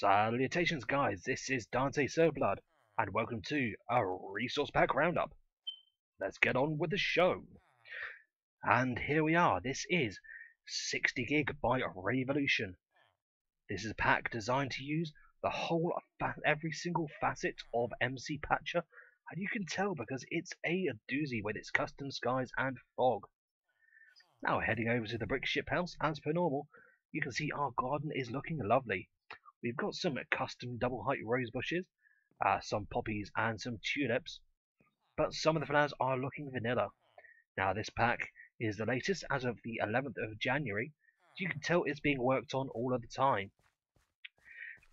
Salutations guys, this is Dante Solablood, and welcome to a Resource Pack Roundup. Let's get on with the show. And here we are, this is 60GB by Revolution. This is a pack designed to use the whole, every single facet of MC Patcher, and you can tell because it's a doozy with its custom skies and fog. Now heading over to the brick ship house, as per normal, you can see our garden is looking lovely. We've got some custom double height rose bushes, some poppies and some tulips, but some of the flowers are looking vanilla. Now this pack is the latest as of the 11th of January, so you can tell it's being worked on all of the time.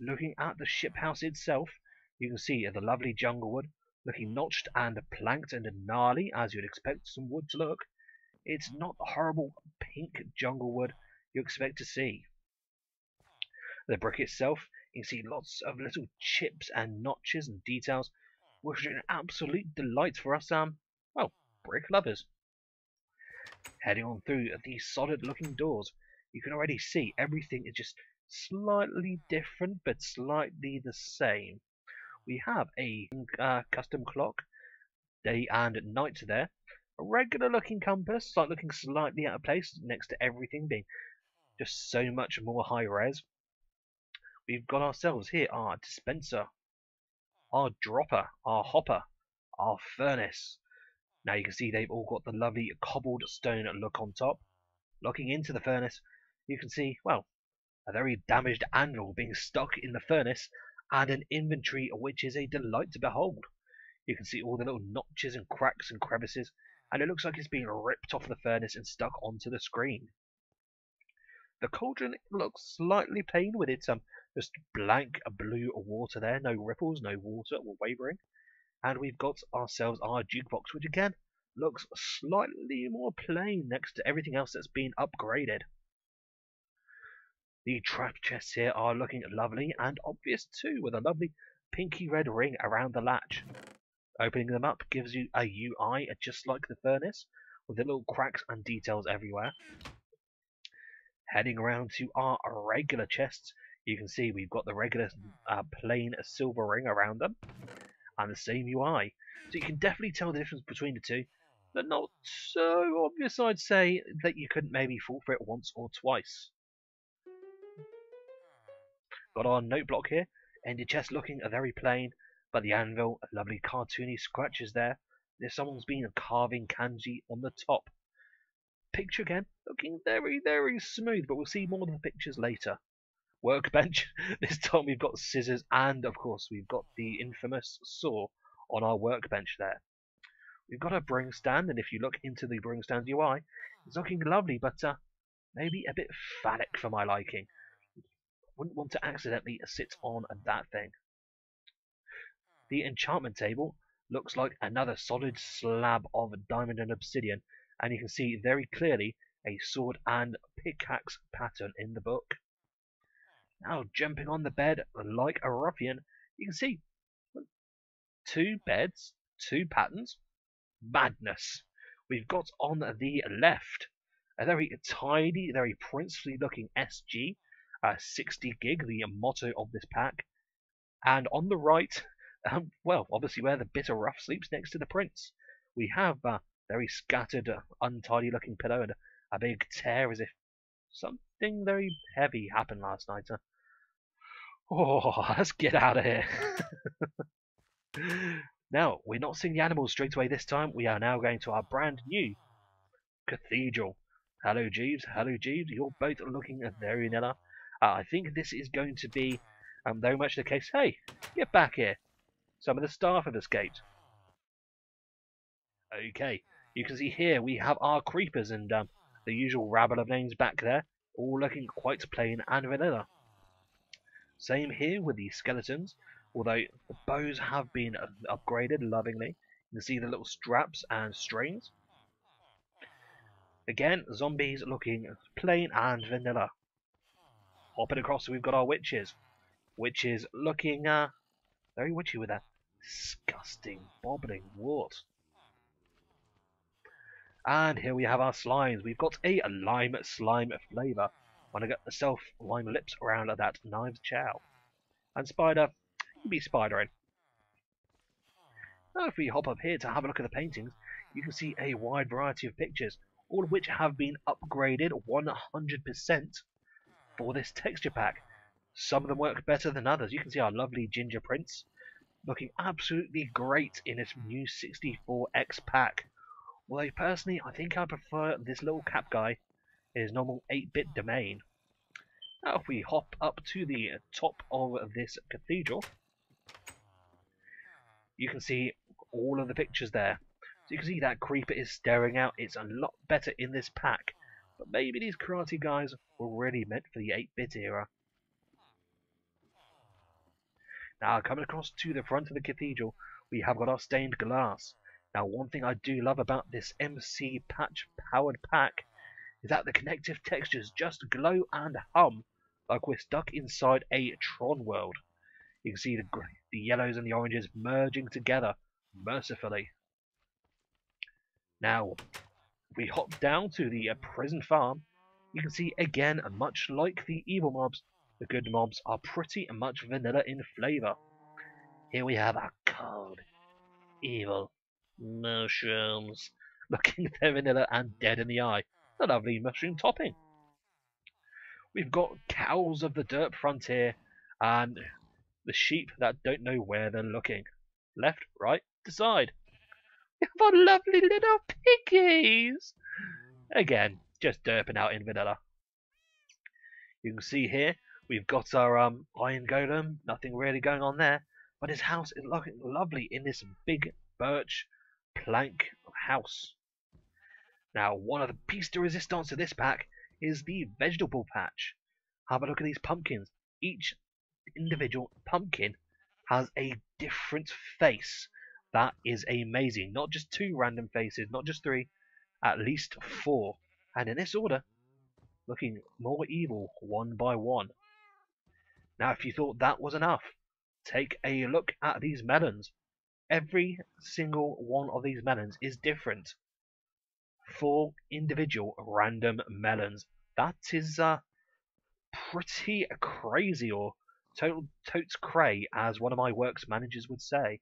Looking at the ship house itself, you can see the lovely jungle wood looking notched and planked and gnarly as you'd expect some wood to look. It's not the horrible pink jungle wood you expect to see. The brick itself, you can see lots of little chips and notches and details, which are an absolute delight for us, well, brick lovers. Heading on through these solid looking doors, you can already see everything is just slightly different, but slightly the same. We have a custom clock, day and night there, a regular looking compass, looking slightly out of place next to everything being just so much more high res. We've got ourselves here our dispenser, our dropper, our hopper, our furnace. Now you can see they've all got the lovely cobbled stone look on top. Looking into the furnace, you can see, well, a very damaged anvil being stuck in the furnace and an inventory which is a delight to behold. You can see all the little notches and cracks and crevices, and it looks like it's being ripped off the furnace and stuck onto the screen. The cauldron looks slightly plain with its just blank blue water there, no ripples, no water or wavering. And we've got ourselves our jukebox, which again looks slightly more plain next to everything else that's been upgraded. The trap chests here are looking lovely and obvious too, with a lovely pinky red ring around the latch. Opening them up gives you a UI just like the furnace, with the little cracks and details everywhere. Heading around to our regular chests, you can see we've got the regular plain silver ring around them, and the same UI. So you can definitely tell the difference between the two, but not so obvious, I'd say, that you couldn't maybe fall for it once or twice. Got our note block here, and the chest looking very plain, but the anvil, lovely cartoony scratches there. There's someone's been carving kanji on the top. Picture again, looking very, very smooth, but we'll see more of the pictures later. Workbench, this time we've got scissors and of course we've got the infamous saw on our workbench there. We've got a brewing stand, and if you look into the brewing stand UI, it's looking lovely, but maybe a bit phallic for my liking. Wouldn't want to accidentally sit on that thing. The enchantment table looks like another solid slab of diamond and obsidian, and you can see very clearly a sword and pickaxe pattern in the book. Now jumping on the bed like a ruffian, you can see 2 beds, 2 patterns. Madness. We've got on the left a very tidy, very princely looking SG, 60GB, the motto of this pack. And on the right, well, obviously where the bitter rough sleeps next to the prince, we have very scattered, untidy looking pillow and a big tear as if something very heavy happened last night. Oh, let's get out of here. Now, we're not seeing the animals straight away this time. We are now going to our brand new Cathedral. Hello, Jeeves. Hello, Jeeves. You're both looking very vanilla. I think this is going to be very much the case. Hey, get back here. Some of the staff have escaped. Okay, you can see here we have our creepers and the usual rabble of names back there, all looking quite plain and vanilla. Same here with the skeletons, although the bows have been upgraded lovingly. You can see the little straps and strings. Again, zombies looking plain and vanilla. Hopping across, we've got our witches. Witches looking very witchy with that disgusting bobbling wart. And here we have our slimes. We've got a lime slime flavour. When I get myself lime lips around that knives chow. And Spider, you be spidering. Now if we hop up here to have a look at the paintings, you can see a wide variety of pictures, all of which have been upgraded 100% for this texture pack. Some of them work better than others. You can see our lovely Ginger Prince looking absolutely great in this new 64X pack. Although personally, I think I prefer this little cap guy in his normal 8-bit domain. Now if we hop up to the top of this cathedral, you can see all of the pictures there. So you can see that creeper is staring out. It's a lot better in this pack. But maybe these karate guys were really meant for the 8-bit era. Now coming across to the front of the cathedral, we have got our stained glass. Now one thing I do love about this MC patch powered pack is that the connective textures just glow and hum like we're stuck inside a Tron world. You can see the yellows and the oranges merging together mercifully. Now, if we hop down to the prison farm, you can see again, much like the evil mobs, the good mobs are pretty much vanilla in flavour. Here we have our cold, evil mushrooms, looking their vanilla and dead in the eye. A lovely mushroom topping. We've got cows of the dirt frontier and the sheep that don't know where they're looking. Left, right, decide. We have our lovely little piggies. Again, just derping out in vanilla. You can see here we've got our iron golem. Nothing really going on there, but his house is looking lovely in this big birch plank house. Now, one of the piece de resistance to this pack is the vegetable patch. Have a look at these pumpkins. Each individual pumpkin has a different face. That is amazing. Not just 2 random faces, not just 3, at least 4. And in this order, looking more evil one by one. Now, if you thought that was enough, take a look at these melons. Every single one of these melons is different. 4 individual random melons. That is pretty crazy, or totes cray, as one of my works managers would say.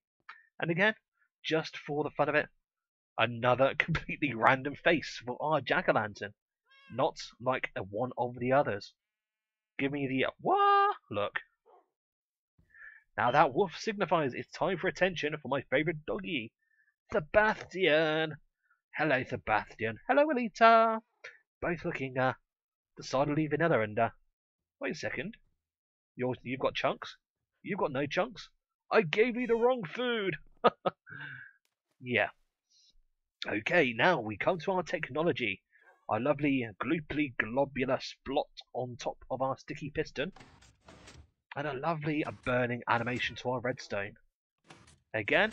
And again, just for the fun of it, another completely random face for our jack-o'-lantern. Not like one of the others. Give me the wah look. Now that wolf signifies it's time for attention for my favourite doggy, Sebastian. Hello, Sebastian. Hello, Alita. Both looking decidedly vanilla. And wait a second. You've got chunks. You've got no chunks. I gave you the wrong food. Yeah. Okay, now we come to our technology. Our lovely glooply globular splot on top of our sticky piston. And a lovely burning animation to our redstone. Again,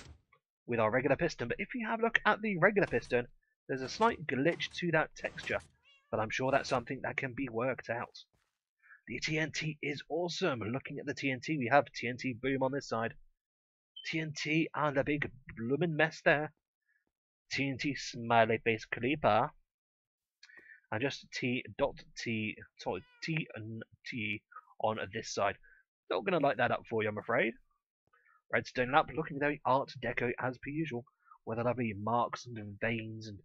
with our regular piston. But if you have a look at the regular piston, there's a slight glitch to that texture. But I'm sure that's something that can be worked out. The TNT is awesome. Looking at the TNT, we have TNT boom on this side. TNT and a big bloomin' mess there. TNT smiley face creeper. And just TNT on this side. Not going to light that up for you, I'm afraid. Redstone lamp looking very art deco as per usual, with the lovely marks and veins, and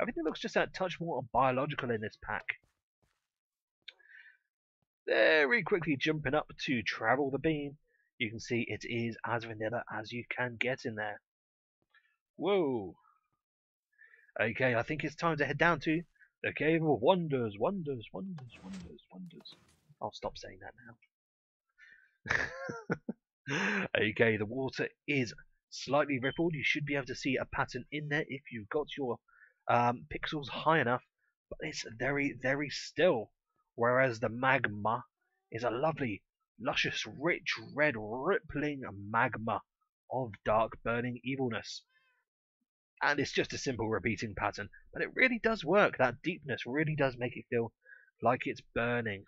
everything looks just a touch more biological in this pack. Very quickly jumping up to travel the beam, you can see it is as vanilla as you can get in there. Whoa! Okay, I think it's time to head down to the Cave of Wonders. Wonders. I'll stop saying that now. Okay, the water is slightly rippled. You should be able to see a pattern in there if you've got your pixels high enough, but it's very, very still. Whereas the magma is a lovely, luscious, rich, red, rippling magma of dark, burning evilness. And it's just a simple repeating pattern, but it really does work. That deepness really does make it feel like it's burning.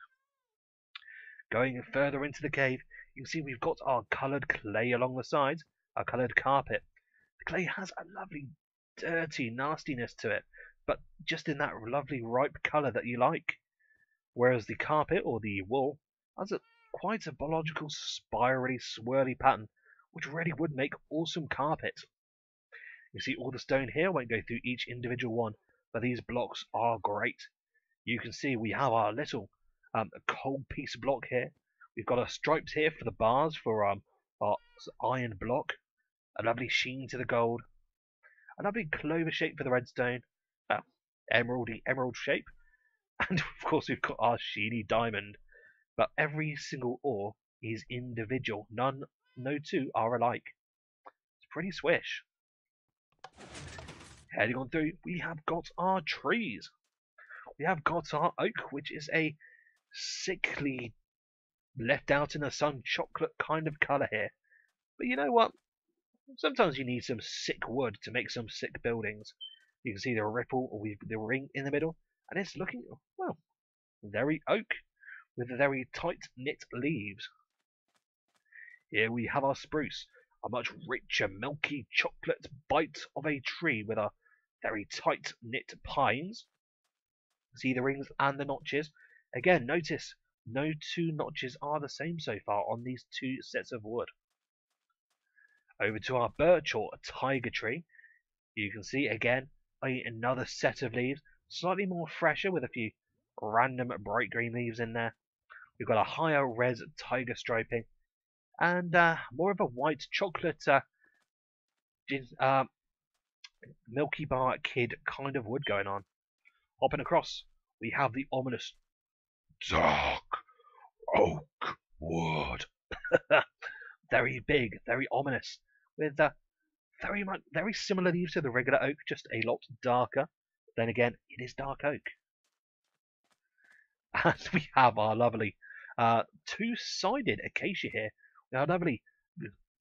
Going further into the cave, you can see we've got our coloured clay along the sides, our coloured carpet. The clay has a lovely, dirty nastiness to it, but just in that lovely ripe colour that you like. Whereas the carpet, or the wool, has a quite a biological, spirally, swirly pattern, which really would make awesome carpet. You see all the stone here, I won't go through each individual one, but these blocks are great. You can see we have our little cold piece block here. We've got our stripes here for the bars for our iron block. A lovely sheen to the gold. A lovely clover shape for the redstone. Emerald shape. And of course we've got our sheeny diamond. But every single ore is individual. No two are alike. It's pretty swish. Heading on through, we have got our trees. We have got our oak, which is a sickly, left out in the sun, chocolate kind of colour here. But you know what? Sometimes you need some sick wood to make some sick buildings. You can see the ripple with the ring in the middle, and it's looking, well, very oak, with very tight-knit leaves. Here we have our spruce, a much richer, milky chocolate bite of a tree with our very tight-knit pines. See the rings and the notches. Again, notice no two notches are the same so far on these two sets of wood. Over to our birch or tiger tree. You can see again another set of leaves, slightly more fresher with a few random bright green leaves in there. We've got a higher res tiger striping and more of a white chocolate Milky Bar Kid kind of wood going on. Hopping across, we have the ominous dark oak wood. Very big, very ominous, with very similar leaves to the regular oak, just a lot darker. Then again, it is dark oak. And we have our lovely two-sided acacia here. We have lovely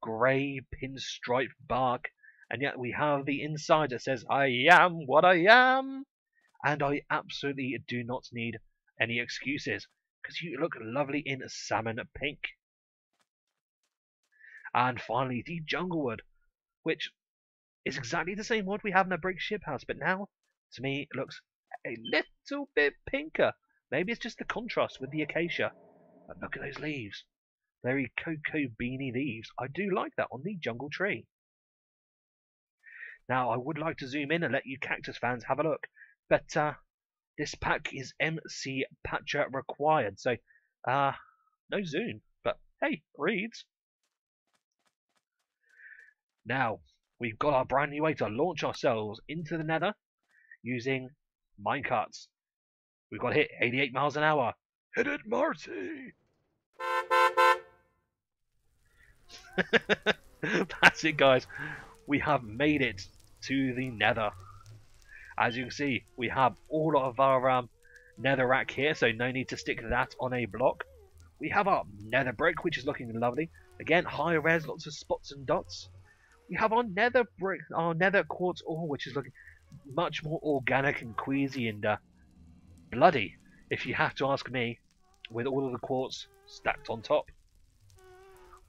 grey pinstripe bark, and yet we have the inside that says, "I am what I am." And I absolutely do not need any excuses, because you look lovely in salmon pink. And finally, the jungle wood, which is exactly the same wood we have in a brick ship house, but now, to me, it looks a little bit pinker. Maybe it's just the contrast with the acacia. But look at those leaves. Very cocoa beany leaves. I do like that on the jungle tree. Now, I would like to zoom in and let you cactus fans have a look, but this pack is MC Patcher required, so no zoom. But hey, reads. Now, we've got our brand new way to launch ourselves into the Nether using minecarts. We've got to hit 88 miles an hour. Hit it, Marty! That's it, guys. We have made it to the Nether. As you can see, we have all of our netherrack here, so no need to stick that on a block. We have our nether brick, which is looking lovely. Again, high res, lots of spots and dots. We have our nether brick, our nether quartz ore, which is looking much more organic and queasy and bloody, if you have to ask me, with all of the quartz stacked on top.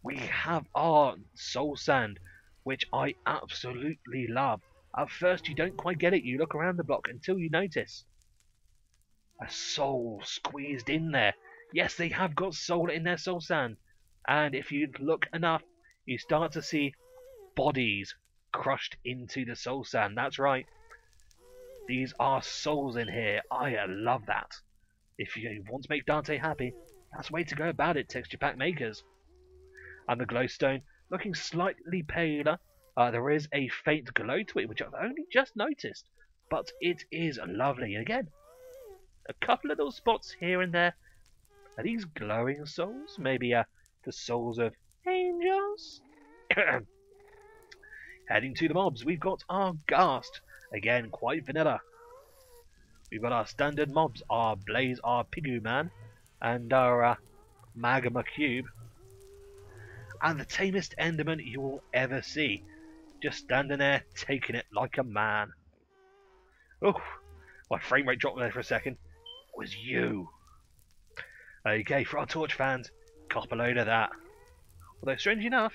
We have our soul sand, which I absolutely love. At first you don't quite get it, you look around the block until you notice a soul squeezed in there. Yes, they have got soul in their soul sand, and if you look enough, you start to see bodies crushed into the soul sand. That's right. These are souls in here. I love that. If you want to make Dante happy, that's the way to go about it, texture pack makers. And the glowstone, looking slightly paler. There is a faint glow to it, which I've only just noticed, but it is lovely. And again, a couple of little spots here and there. Are these glowing souls? Maybe the souls of angels? Heading to the mobs, we've got our ghast. Again, quite vanilla. We've got our standard mobs, our Blaze, our Pigoo Man, and our Magma Cube. And the tamest Enderman you will ever see. Just standing there, taking it like a man. Oh, my frame rate dropped there for a second. It was you. Okay, for our torch fans, cop a load of that. Although, strange enough,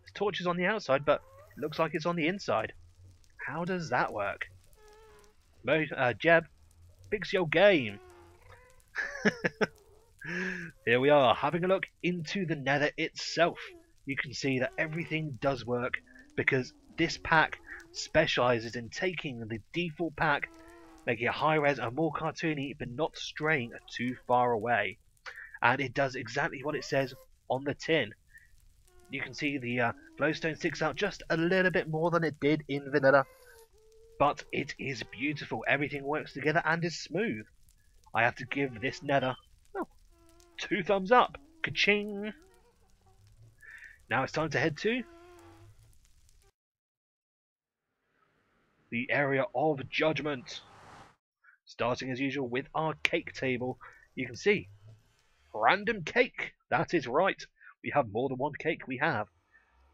this torch is on the outside, but it looks like it's on the inside. How does that work? Jeb, fix your game. Here we are, having a look into the Nether itself. You can see that everything does work because this pack specialises in taking the default pack, making it high res and more cartoony, but not straying too far away. And it does exactly what it says on the tin. You can see the glowstone sticks out just a little bit more than it did in vanilla, but it is beautiful. Everything works together and is smooth. I have to give this Nether 2 thumbs up. Ka-ching! Now it's time to head to the area of judgment. Starting as usual with our cake table. You can see random cake. That is right. We have more than one cake. We have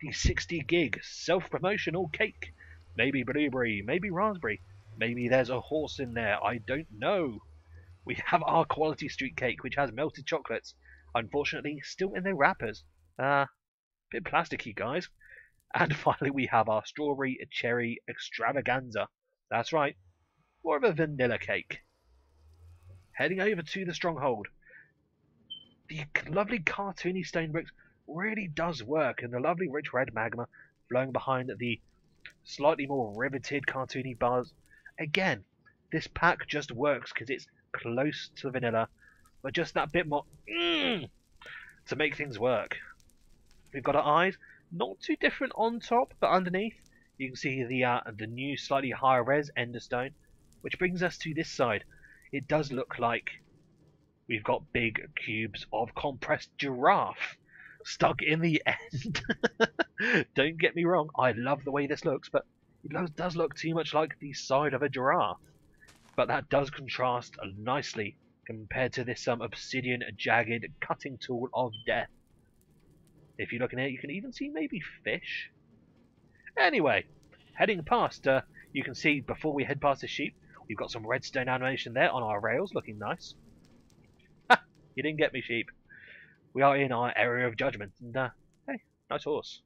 the 60GB self-promotional cake. Maybe blueberry, maybe raspberry, maybe there's a horse in there. I don't know. We have our quality street cake, which has melted chocolates. Unfortunately, still in their wrappers. Bit plasticky, guys. And finally, we have our strawberry cherry extravaganza. That's right, more of a vanilla cake. Heading over to the stronghold. The lovely cartoony stone bricks really does work, and the lovely rich red magma flowing behind the slightly more riveted cartoony bars. Again, this pack just works because it's close to vanilla, but just that bit more to make things work. We've got our eyes, not too different on top, but underneath you can see the new slightly higher res enderstone, which brings us to this side. It does look like we've got big cubes of compressed giraffe stuck in the end. Don't get me wrong, I love the way this looks, but it does look too much like the side of a giraffe. But that does contrast nicely compared to this obsidian jagged cutting tool of death. If you look in here, you can even see maybe fish. Anyway, heading past, you can see before we head past the sheep, we've got some redstone animation there on our rails, looking nice. Ha! You didn't get me, sheep. We are in our area of judgment, and hey, nice horse.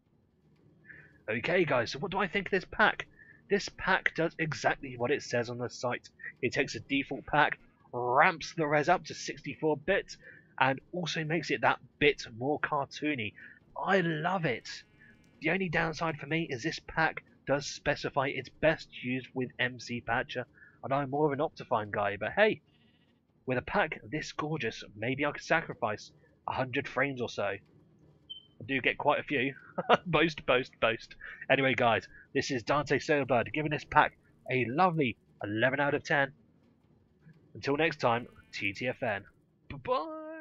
Okay, guys, so what do I think of this pack? This pack does exactly what it says on the site. It takes a default pack, ramps the res up to 64 bits, and also makes it that bit more cartoony. I love it. The only downside for me is this pack does specify it's best used with MC Patcher, and I'm more of an Optifine guy, but hey, with a pack this gorgeous, maybe I could sacrifice 100 frames or so. I do get quite a few. Boast, boast, boast. Anyway, guys, this is Dante Solablood giving this pack a lovely 11 out of 10. Until next time, TTFN. Bye-bye.